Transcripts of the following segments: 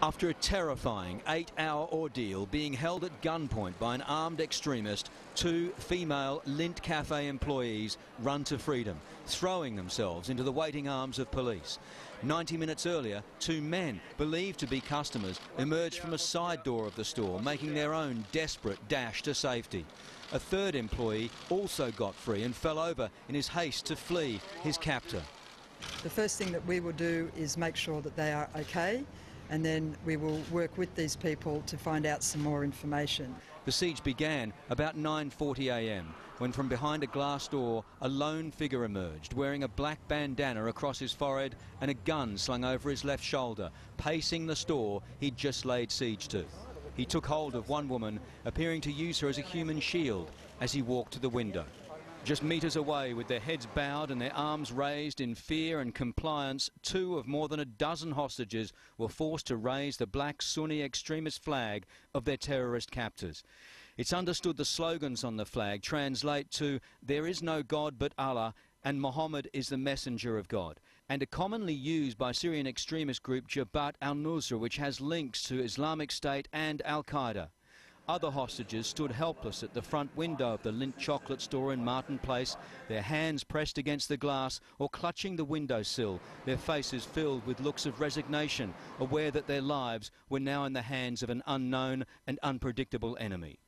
After a terrifying 8-hour ordeal being held at gunpoint by an armed extremist, 2 female Lindt Cafe employees run to freedom, throwing themselves into the waiting arms of police. 90 minutes earlier, 2 men, believed to be customers, emerged from a side door of the store, making their own desperate dash to safety. A 3rd employee also got free and fell over in his haste to flee his captor. The first thing that we will do is make sure that they are okay, and then we will work with these people to find out some more information. The siege began about 9:40 a.m. when from behind a glass door a lone figure emerged, wearing a black bandana across his forehead and a gun slung over his left shoulder, pacing the store he'd just laid siege to. He took hold of one woman, appearing to use her as a human shield as he walked to the window. Just metres away, with their heads bowed and their arms raised in fear and compliance, 2 of more than a dozen hostages were forced to raise the black Sunni extremist flag of their terrorist captors. It's understood the slogans on the flag translate to "There is no God but Allah" and "Muhammad is the messenger of God," and are commonly used by Syrian extremist group Jabhat al-Nusra, which has links to Islamic State and Al-Qaeda. Other hostages stood helpless at the front window of the Lindt chocolate store in Martin Place, their hands pressed against the glass or clutching the windowsill, their faces filled with looks of resignation, aware that their lives were now in the hands of an unknown and unpredictable enemy.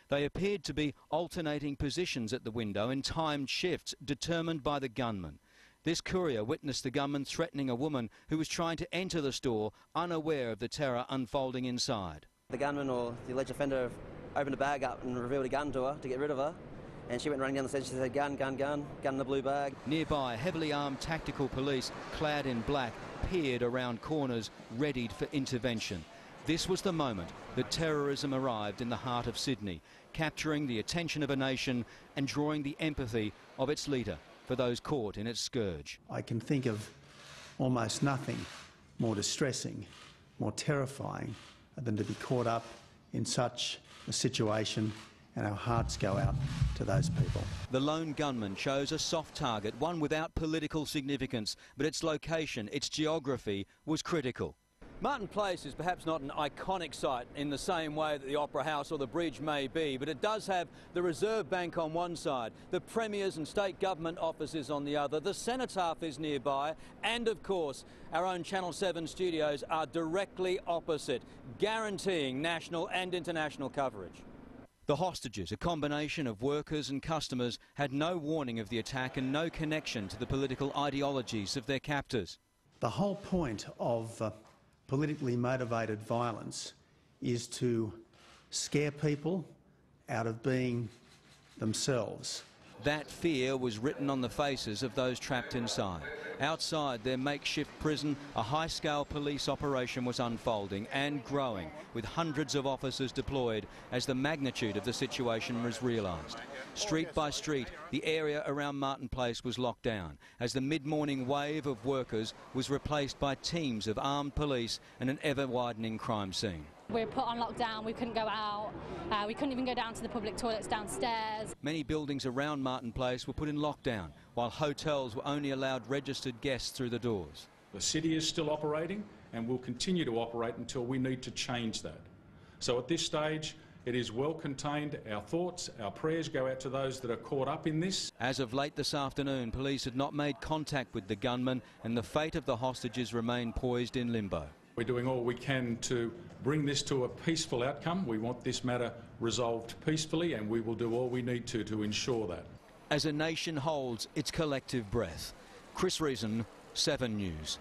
They appeared to be alternating positions at the window in timed shifts determined by the gunman. This courier witnessed the gunman threatening a woman who was trying to enter the store, unaware of the terror unfolding inside. The gunman, or the alleged offender, opened a bag up and revealed a gun to her to get rid of her, and she went running down the stairs. She said, "Gun, gun, gun," gun in the blue bag. Nearby, heavily armed tactical police, clad in black, peered around corners, readied for intervention. This was the moment that terrorism arrived in the heart of Sydney, capturing the attention of a nation and drawing the empathy of its leader for those caught in its scourge. I can think of almost nothing more distressing, more terrifying than to be caught up in such a situation, and our hearts go out to those people. The lone gunman chose a soft target, one without political significance, but its location, its geography was critical. Martin Place is perhaps not an iconic site in the same way that the Opera House or the Bridge may be, but it does have the Reserve Bank on one side, the premiers and state government offices on the other, the Cenotaph is nearby, and of course our own Channel 7 studios are directly opposite, guaranteeing national and international coverage. The hostages, a combination of workers and customers, had no warning of the attack and no connection to the political ideologies of their captors. The whole point of politically motivated violence is to scare people out of being themselves. That fear was written on the faces of those trapped inside. Outside their makeshift prison, a high-scale police operation was unfolding and growing, with hundreds of officers deployed as the magnitude of the situation was realised. Street by street, the area around Martin Place was locked down as the mid-morning wave of workers was replaced by teams of armed police and an ever-widening crime scene. We were put on lockdown, we couldn't go out, we couldn't even go down to the public toilets downstairs. Many buildings around Martin Place were put in lockdown, while hotels were only allowed registered guests through the doors. The city is still operating and will continue to operate until we need to change that. So at this stage, it is well contained. Our thoughts, our prayers go out to those that are caught up in this. As of late this afternoon, police had not made contact with the gunman, and the fate of the hostages remained poised in limbo. We're doing all we can to bring this to a peaceful outcome. We want this matter resolved peacefully, and we will do all we need to ensure that. As a nation holds its collective breath. Chris Reason, 7 News.